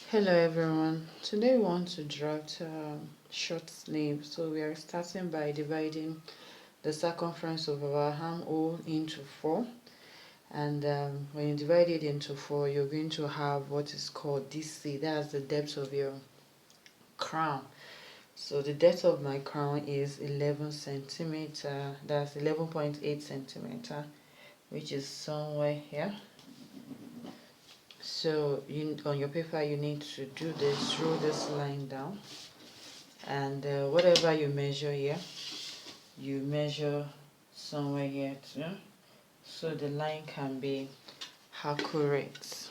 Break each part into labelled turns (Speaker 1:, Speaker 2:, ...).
Speaker 1: Hello everyone. Today we want to draft a short sleeve. So we are starting by dividing the circumference of our armhole into 4. And when you divide it into 4, you're going to have what is called DC. That's the depth of your crown. So the depth of my crown is 11 centimeter. That's 11.8 centimeter, which is somewhere here. So on your paper you need to do this, draw this line down, and whatever you measure here, you measure somewhere here too, so the line can be accurate.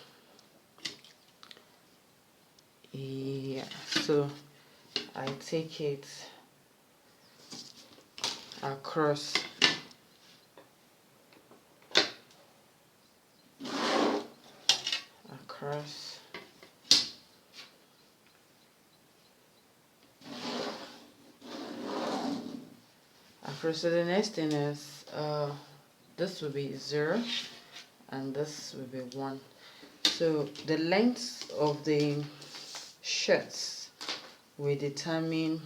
Speaker 1: Yeah, so I take it across across so the next thing is this will be 0 and this will be 1. So the length of the shirts will determine,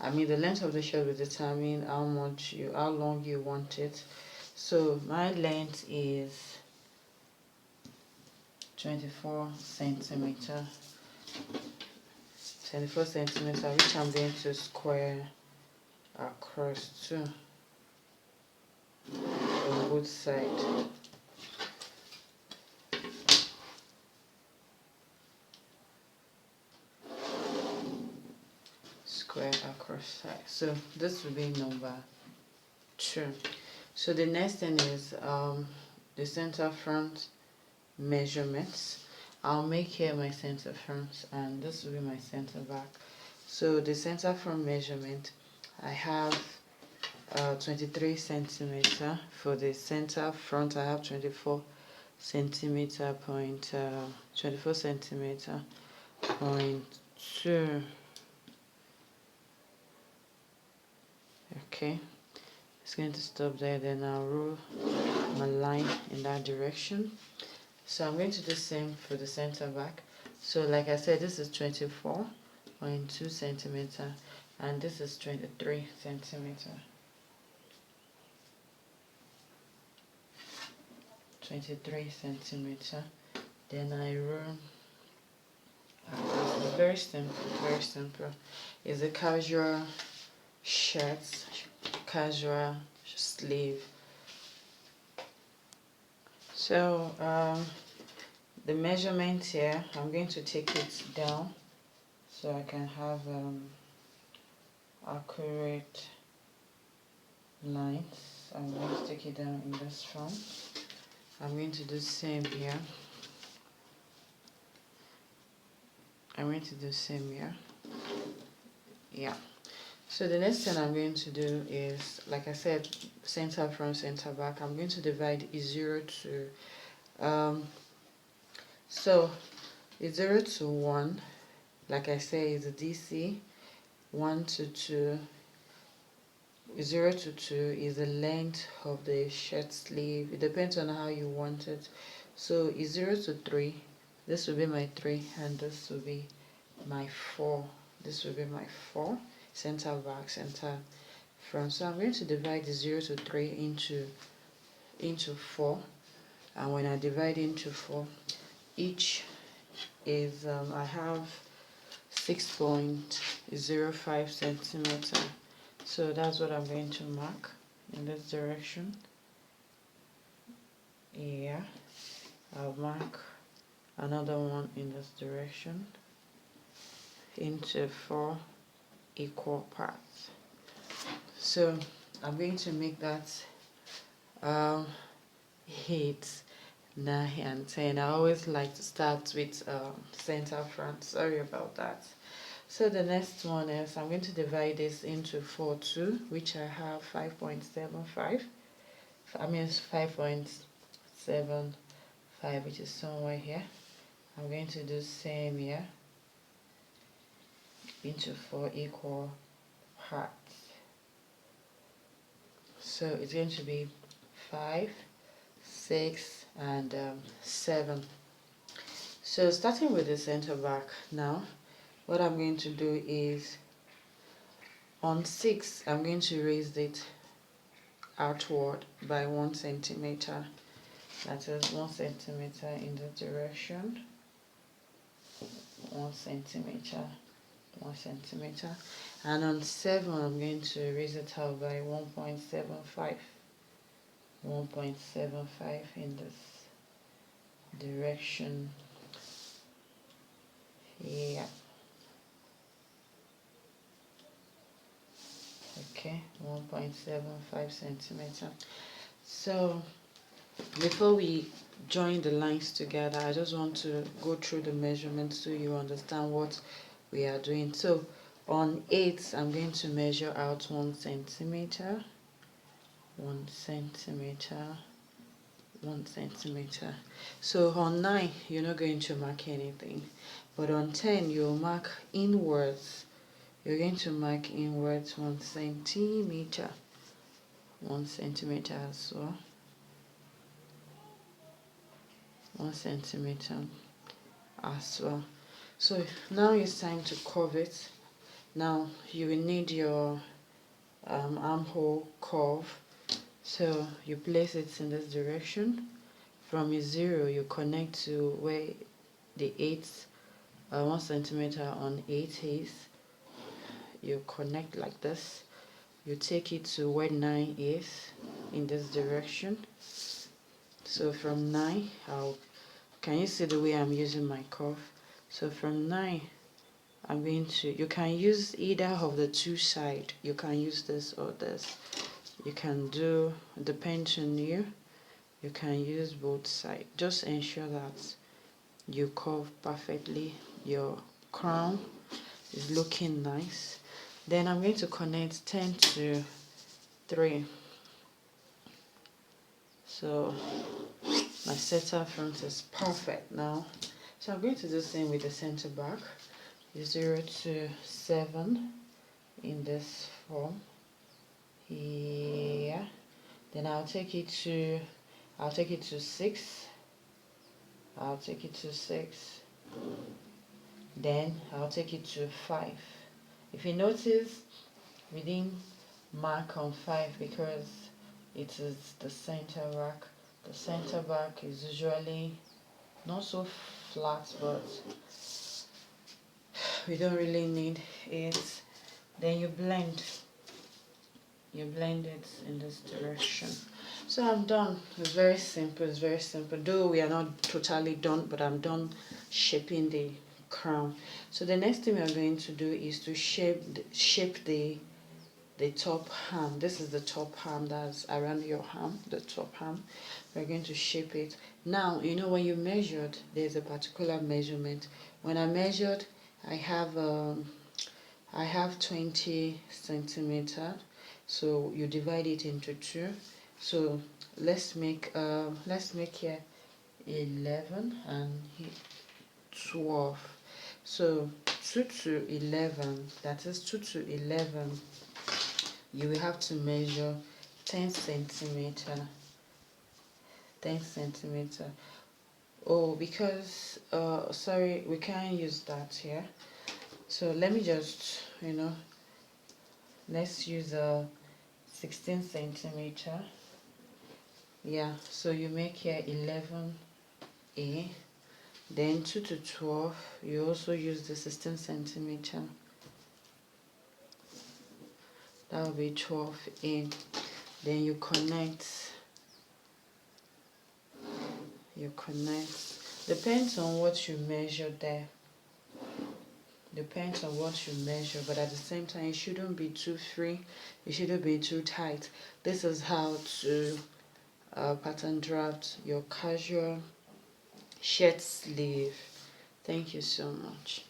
Speaker 1: the length of the shirt will determine how long you want it. So my length is 24 centimeter, which I'm going to square across too on both sides. Square across side. So this will be number 2. So the next thing is the center front measurements. I'll make here my center front and this will be my center back. So the center front measurement, I have 23 centimeter. For the center front I have 24 centimeter point 24 centimeter point 2. Okay, it's going to stop there, then I'll roll my line in that direction. So I'm going to do the same for the center back. So like I said, this is 24.2 centimeter and this is 23 centimeter. 23 centimeter. Then I roll. It's very simple. It's a casual shirt, casual sleeve. So the measurement here, I'm going to take it down so I can have accurate lines. I'm going to take it down in this form. I'm going to do the same here. Yeah. So the next thing I'm going to do is, like I said, center front, center back. I'm going to divide 0 to so 0 to 1, like I say, is a DC. 1 to 2, 0 to 2 is the length of the shirt sleeve. It depends on how you want it. So 0 to 3, this will be my 3 and this will be my 4. This will be my 4, center back, center front. So I'm going to divide the 0 to 3 into 4, and when I divide into 4, each is I have 6.05 centimeter. So that's what I'm going to mark in this direction. Yeah, I'll mark another one in this direction into 4 equal parts. So I'm going to make that 8, 9 and 10. I always like to start with center front. Sorry about that. So the next one is I'm going to divide this into 4 too, which I have 5.75. It's 5.75, which is somewhere here. I'm going to do same here into 4 equal parts. So it's going to be 5, 6 and 7. So starting with the center back now, what I'm going to do is on 6 I'm going to raise it outward by 1 centimeter. That is 1 centimeter in the direction, 1 centimeter, 1 centimeter, and on 7 I'm going to raise it out by 1.75, 1.75 in this direction. Yeah. Okay, 1.75 centimeter. So before we join the lines together, I just want to go through the measurements so you understand what we are doing. So on 8 I'm going to measure out 1 centimeter, 1 centimeter, 1 centimeter. So on 9 you're not going to mark anything, but on 10 you'll mark inwards. You're going to mark inwards 1 centimeter, 1 centimeter as well, 1 centimeter as well. So now it's time to curve it. Now you will need your armhole curve. So you place it in this direction. From a 0 you connect to where the 1 centimeter on 8 is. You connect like this. You take it to where 9 is in this direction. So from 9 can you see the way I'm using my curve? So from 9 I'm going to, you can use either of the two sides. You can use this or this. You can do, depends on you. You can use both sides. Just ensure that you curve perfectly. Your crown is looking nice. Then I'm going to connect 10 to 3. So my center front is perfect now. So I'm going to do the same with the center back. 0 to 7 in this form. Here. Then I'll take it to 6. I'll take it to 6. Then I'll take it to 5. If you notice, we didn't mark on 5 because it is the center back. The center back is usually not so flat, but we don't really need it. Then you blend it in this direction. So I'm done. It's very simple. It's very simple, though we are not totally done, but I'm done shaping the crown. So the next thing we are going to do is to shape the top ham. This is the top ham that's around your ham, the top ham. We're going to shape it. Now, you know, when you measured, there's a particular measurement. When I measured, I have 20 centimeters. So you divide it into 2. So let's make here 11 and 12. So 2 to 11, that is 2 to 11, you will have to measure 10 centimeter. 10 centimeter. Oh, because sorry, we can't use that here. So let me just, let's use 16 centimeter. Yeah, so you make here 11A. Then 2 to 12, you also use the 16 centimeter. That will be 12A. Then you connect. Depends on what you measure there. Depends on what you measure, but at the same time, it shouldn't be too free. It shouldn't be too tight. This is how to pattern draft your casual shirt sleeve. Thank you so much.